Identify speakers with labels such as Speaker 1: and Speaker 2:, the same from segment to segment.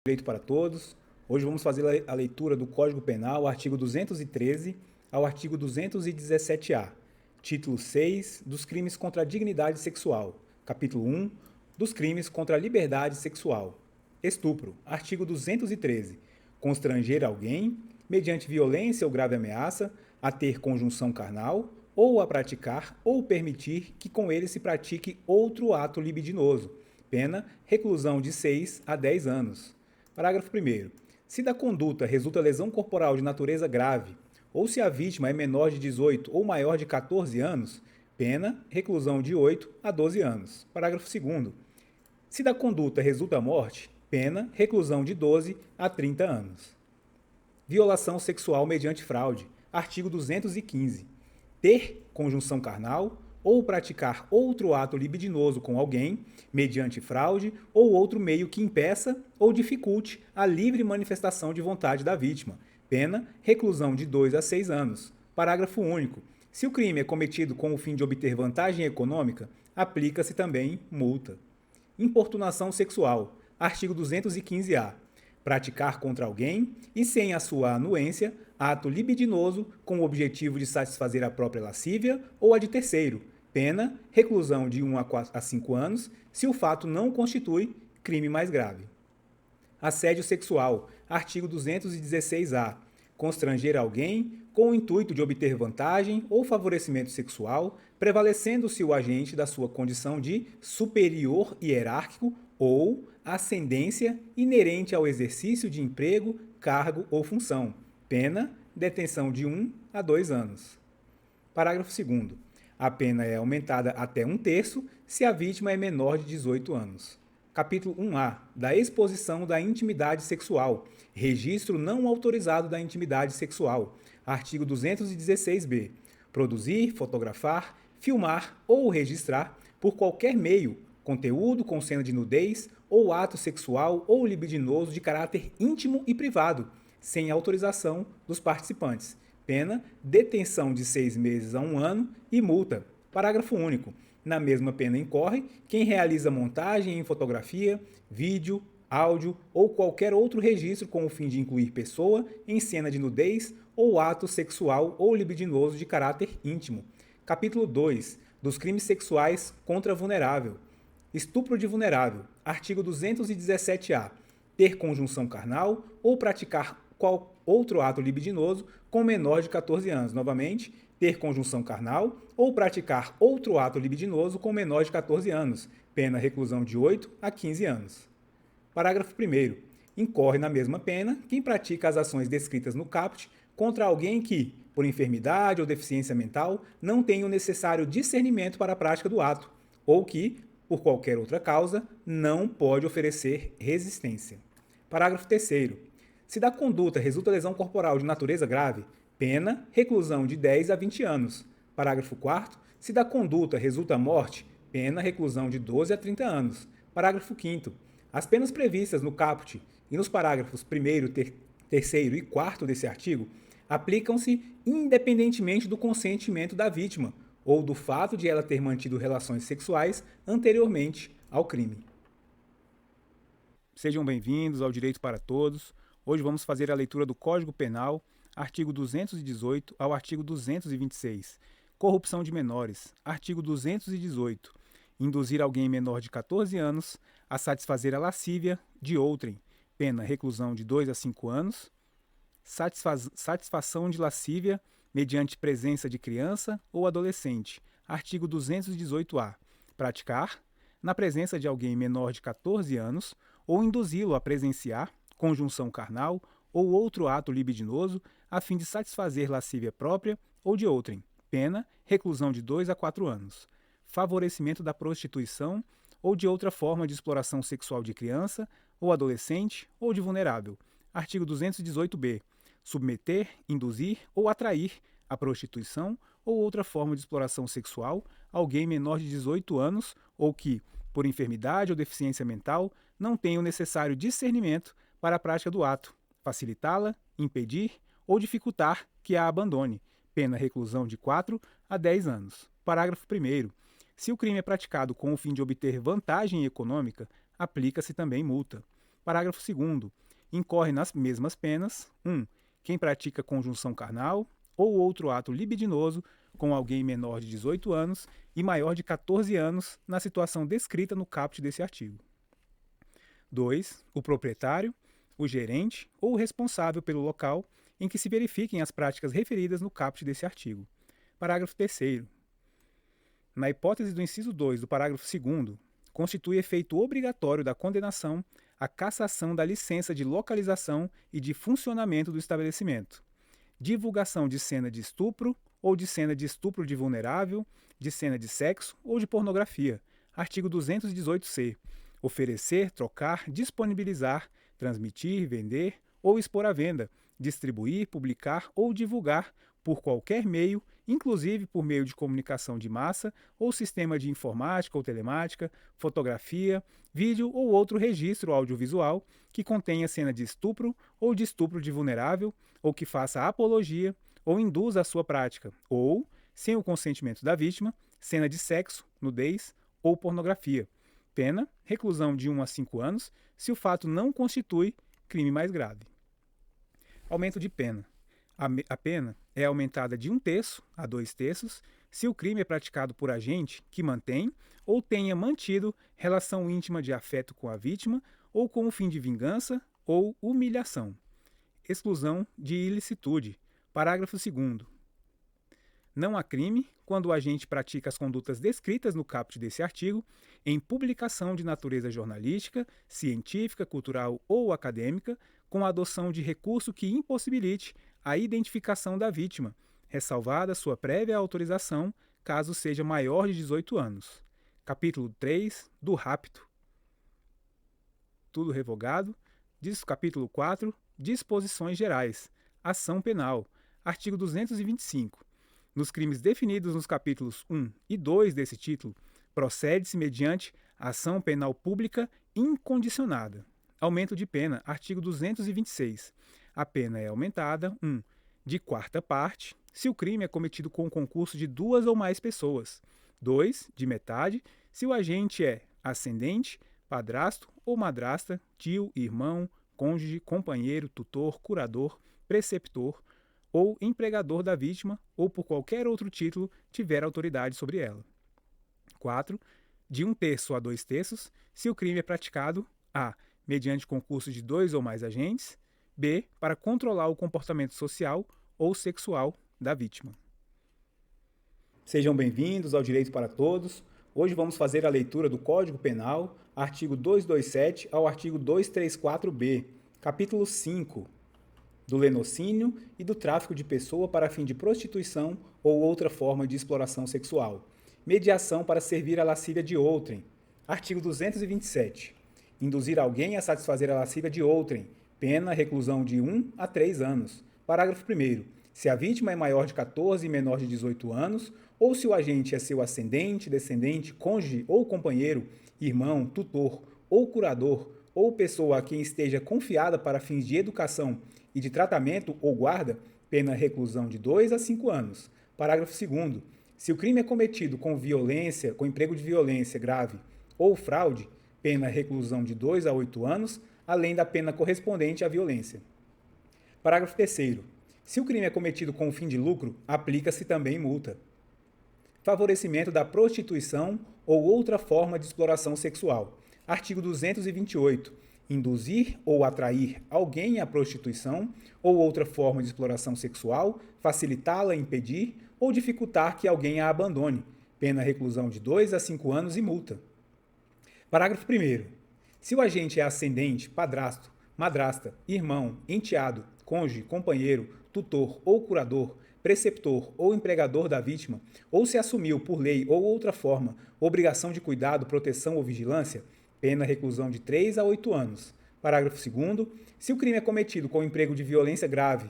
Speaker 1: Direito para todos. Hoje vamos fazer a leitura do Código Penal, artigo 213 ao artigo 217-A, título 6, dos crimes contra a dignidade sexual, capítulo 1, dos crimes contra a liberdade sexual. Estupro, artigo 213, constranger alguém, mediante violência ou grave ameaça, a ter conjunção carnal, ou a praticar ou permitir que com ele se pratique outro ato libidinoso, pena reclusão de 6 a 10 anos. Parágrafo 1º. Se da conduta resulta lesão corporal de natureza grave, ou se a vítima é menor de 18 ou maior de 14 anos, pena reclusão de 8 a 12 anos. Parágrafo 2º. Se da conduta resulta morte, pena reclusão de 12 a 30 anos. Violação sexual mediante fraude. Artigo 215. Ter conjunção carnal ou praticar outro ato libidinoso com alguém, mediante fraude ou outro meio que impeça ou dificulte a livre manifestação de vontade da vítima. Pena, reclusão de 2 a 6 anos. Parágrafo único. Se o crime é cometido com o fim de obter vantagem econômica, aplica-se também multa. Importunação sexual. Artigo 215-A. Praticar contra alguém e sem a sua anuência, ato libidinoso com o objetivo de satisfazer a própria lascívia ou a de terceiro. Pena, reclusão de 1 a 5 anos, se o fato não constitui crime mais grave. Assédio sexual. Artigo 216-A. Constranger alguém com o intuito de obter vantagem ou favorecimento sexual, prevalecendo-se o agente da sua condição de superior hierárquico ou ascendência inerente ao exercício de emprego, cargo ou função. Pena, detenção de 1 a 2 anos. Parágrafo 2º. A pena é aumentada até 1/3 se a vítima é menor de 18 anos. Capítulo 1A. Da exposição da intimidade sexual. Registro não autorizado da intimidade sexual. Artigo 216-B. Produzir, fotografar, filmar ou registrar, por qualquer meio, conteúdo com cena de nudez ou ato sexual ou libidinoso de caráter íntimo e privado, sem autorização dos participantes. Pena, detenção de 6 meses a 1 ano e multa. Parágrafo único. Na mesma pena incorre quem realiza montagem em fotografia, vídeo, áudio ou qualquer outro registro com o fim de incluir pessoa em cena de nudez ou ato sexual ou libidinoso de caráter íntimo. Capítulo 2. Dos crimes sexuais contra vulnerável. Estupro de vulnerável. Artigo 217-A. Ter conjunção carnal ou praticar qual outro ato libidinoso com menor de 14 anos. Novamente, ter conjunção carnal ou praticar outro ato libidinoso com menor de 14 anos. Pena reclusão de 8 a 15 anos. Parágrafo 1º. Incorre na mesma pena quem pratica as ações descritas no caput contra alguém que, por enfermidade ou deficiência mental, não tem o necessário discernimento para a prática do ato, ou que, por qualquer outra causa, não pode oferecer resistência. Parágrafo 3º. Se da conduta resulta lesão corporal de natureza grave, pena, reclusão de 10 a 20 anos. Parágrafo 4º. Se da conduta resulta morte, pena, reclusão de 12 a 30 anos. Parágrafo 5º. As penas previstas no caput e nos parágrafos 1º, 3º e 4º desse artigo aplicam-se independentemente do consentimento da vítima ou do fato de ela ter mantido relações sexuais anteriormente ao crime. Sejam bem-vindos ao Direito para Todos. Hoje vamos fazer a leitura do Código Penal, artigo 218 ao artigo 226. Corrupção de menores. Artigo 218. Induzir alguém menor de 14 anos a satisfazer a lascívia de outrem. Pena reclusão de 2 a 5 anos. Satisfação de lascívia mediante presença de criança ou adolescente. Artigo 218-A. Praticar, na presença de alguém menor de 14 anos, ou induzi-lo a presenciar conjunção carnal ou outro ato libidinoso a fim de satisfazer lascívia própria ou de outrem. Pena, reclusão de 2 a 4 anos. Favorecimento da prostituição ou de outra forma de exploração sexual de criança ou adolescente ou de vulnerável. Artigo 218-B. Submeter, induzir ou atrair à prostituição ou outra forma de exploração sexual alguém menor de 18 anos ou que, por enfermidade ou deficiência mental, não tenha o necessário discernimento para a prática do ato, facilitá-la, impedir ou dificultar que a abandone. Pena reclusão de 4 a 10 anos. Parágrafo 1º. Se o crime é praticado com o fim de obter vantagem econômica, aplica-se também multa. Parágrafo 2º. Incorre nas mesmas penas: 1. Quem pratica conjunção carnal ou outro ato libidinoso com alguém menor de 18 anos e maior de 14 anos na situação descrita no caput desse artigo. 2. O proprietário, o gerente ou o responsável pelo local em que se verifiquem as práticas referidas no caput desse artigo. Parágrafo 3º. Na hipótese do inciso 2 do parágrafo 2º, constitui efeito obrigatório da condenação a cassação da licença de localização e de funcionamento do estabelecimento, divulgação de cena de estupro ou de cena de estupro de vulnerável, de cena de sexo ou de pornografia. Artigo 218-C. Oferecer, trocar, disponibilizar, transmitir, vender ou expor à venda, distribuir, publicar ou divulgar por qualquer meio, inclusive por meio de comunicação de massa ou sistema de informática ou telemática, fotografia, vídeo ou outro registro audiovisual que contenha cena de estupro ou de estupro de vulnerável, ou que faça apologia ou induza a sua prática, ou, sem o consentimento da vítima, cena de sexo, nudez ou pornografia. Pena, reclusão de 1 a 5 anos, se o fato não constitui crime mais grave. Aumento de pena. A pena é aumentada de 1/3 a 2/3 se o crime é praticado por agente que mantém ou tenha mantido relação íntima de afeto com a vítima ou com o fim de vingança ou humilhação. Exclusão de ilicitude. Parágrafo 2º. Não há crime quando o agente pratica as condutas descritas no caput desse artigo em publicação de natureza jornalística, científica, cultural ou acadêmica, com a adoção de recurso que impossibilite a identificação da vítima, ressalvada sua prévia autorização, caso seja maior de 18 anos. Capítulo 3 do rapto. Tudo revogado. Capítulo 4, disposições gerais. Ação penal. Artigo 225. Nos crimes definidos nos capítulos 1 e 2 desse título, procede-se mediante ação penal pública incondicionada. Aumento de pena. Artigo 226. A pena é aumentada, 1. De quarta parte, se o crime é cometido com o concurso de 2 ou mais pessoas. 2. De metade, se o agente é ascendente, padrasto ou madrasta, tio, irmão, cônjuge, companheiro, tutor, curador, preceptor ou empregador da vítima ou por qualquer outro título tiver autoridade sobre ela. 4. De 1/3 a 2/3, se o crime é praticado a. Mediante concurso de 2 ou mais agentes, b. Para controlar o comportamento social ou sexual da vítima. Sejam bem-vindos ao Direito para Todos. Hoje vamos fazer a leitura do Código Penal, artigo 227 ao artigo 234-B, capítulo 5, do lenocínio e do tráfico de pessoa para fim de prostituição ou outra forma de exploração sexual. Mediação para servir a lascívia de outrem. Artigo 227. Induzir alguém a satisfazer a lascívia de outrem. Pena, reclusão de 1 a 3 anos. Parágrafo 1º. Se a vítima é maior de 14 e menor de 18 anos, ou se o agente é seu ascendente, descendente, cônjuge ou companheiro, irmão, tutor ou curador, ou pessoa a quem esteja confiada para fins de educação e de tratamento ou guarda, pena reclusão de 2 a 5 anos. Parágrafo 2º. Se o crime é cometido com violência, com emprego de violência grave ou fraude, pena reclusão de 2 a 8 anos, além da pena correspondente à violência. Parágrafo 3º. Se o crime é cometido com fim de lucro, aplica-se também multa. Favorecimento da prostituição ou outra forma de exploração sexual. Artigo 228. Induzir ou atrair alguém à prostituição ou outra forma de exploração sexual, facilitá-la, impedir ou dificultar que alguém a abandone. Pena reclusão de 2 a 5 anos e multa. Parágrafo 1º. Se o agente é ascendente, padrasto, madrasta, irmão, enteado, cônjuge, companheiro, tutor ou curador, preceptor ou empregador da vítima, ou se assumiu por lei ou outra forma obrigação de cuidado, proteção ou vigilância, pena reclusão de 3 a 8 anos. Parágrafo 2º. Se o crime é cometido com emprego de violência grave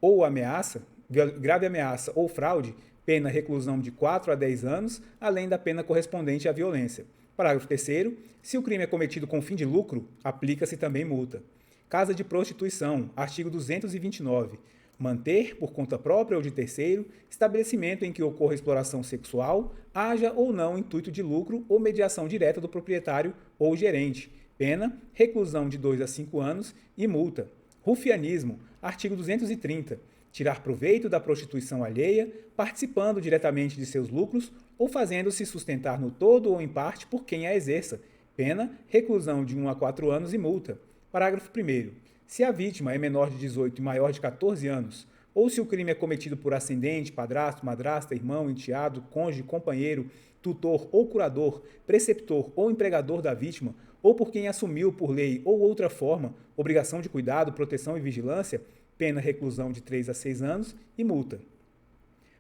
Speaker 1: ou ameaça, grave ameaça ou fraude, pena reclusão de 4 a 10 anos, além da pena correspondente à violência. Parágrafo 3º. Se o crime é cometido com fim de lucro, aplica-se também multa. Casa de prostituição. Artigo 229. Manter, por conta própria ou de terceiro, estabelecimento em que ocorra exploração sexual, haja ou não intuito de lucro ou mediação direta do proprietário ou gerente. Pena, reclusão de 2 a 5 anos e multa. Rufianismo, artigo 230. Tirar proveito da prostituição alheia, participando diretamente de seus lucros ou fazendo-se sustentar no todo ou em parte por quem a exerça. Pena, reclusão de 1 a 4 anos e multa. Parágrafo 1º. Se a vítima é menor de 18 e maior de 14 anos, ou se o crime é cometido por ascendente, padrasto, madrasta, irmão, enteado, cônjuge, companheiro, tutor ou curador, preceptor ou empregador da vítima, ou por quem assumiu por lei ou outra forma obrigação de cuidado, proteção e vigilância, pena reclusão de 3 a 6 anos e multa.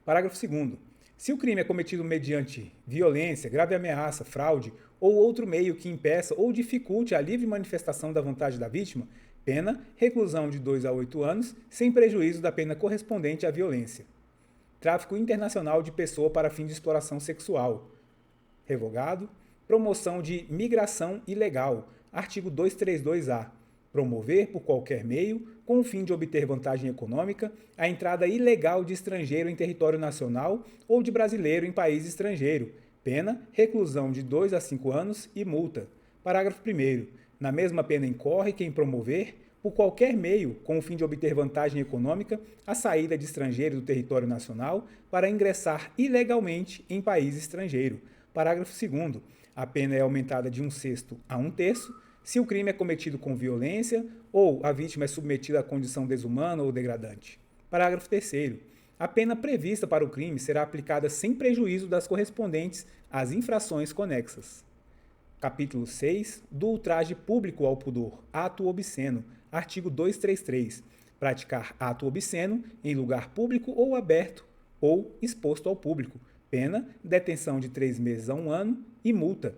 Speaker 1: Parágrafo 2º. Se o crime é cometido mediante violência, grave ameaça, fraude ou outro meio que impeça ou dificulte a livre manifestação da vontade da vítima, pena reclusão de 2 a 8 anos, sem prejuízo da pena correspondente à violência. Tráfico internacional de pessoa para fim de exploração sexual. Revogado. Promoção de migração ilegal. Artigo 232-A. Promover, por qualquer meio, com o fim de obter vantagem econômica, a entrada ilegal de estrangeiro em território nacional ou de brasileiro em país estrangeiro. Pena, reclusão de 2 a 5 anos e multa. Parágrafo 1º. Na mesma pena incorre quem promover, por qualquer meio, com o fim de obter vantagem econômica, a saída de estrangeiro do território nacional para ingressar ilegalmente em país estrangeiro. Parágrafo 2º. A pena é aumentada de 1/6 a 1/3 se o crime é cometido com violência ou a vítima é submetida a condição desumana ou degradante. Parágrafo 3º. A pena prevista para o crime será aplicada sem prejuízo das correspondentes às infrações conexas. Capítulo 6. Do ultraje público ao pudor. Ato obsceno. Artigo 233. Praticar ato obsceno em lugar público ou aberto ou exposto ao público. Pena, detenção de 3 meses a 1 ano e multa.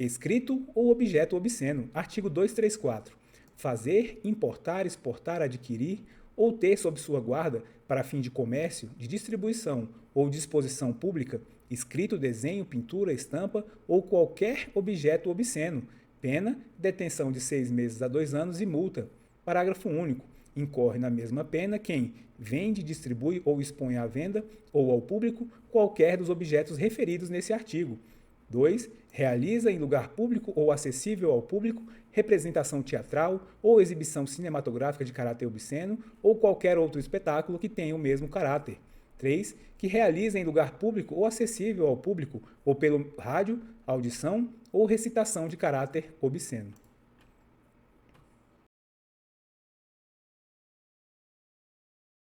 Speaker 1: Escrito ou objeto obsceno. Artigo 234. Fazer, importar, exportar, adquirir ou ter sob sua guarda, para fim de comércio, de distribuição ou de exposição pública, escrito, desenho, pintura, estampa ou qualquer objeto obsceno. Pena, detenção de 6 meses a 2 anos e multa. Parágrafo único. Incorre na mesma pena quem vende, distribui ou expõe à venda ou ao público qualquer dos objetos referidos nesse artigo. 2. Realiza em lugar público ou acessível ao público representação teatral ou exibição cinematográfica de caráter obsceno ou qualquer outro espetáculo que tenha o mesmo caráter. 3. Que realiza em lugar público ou acessível ao público ou pelo rádio, audição ou recitação de caráter obsceno.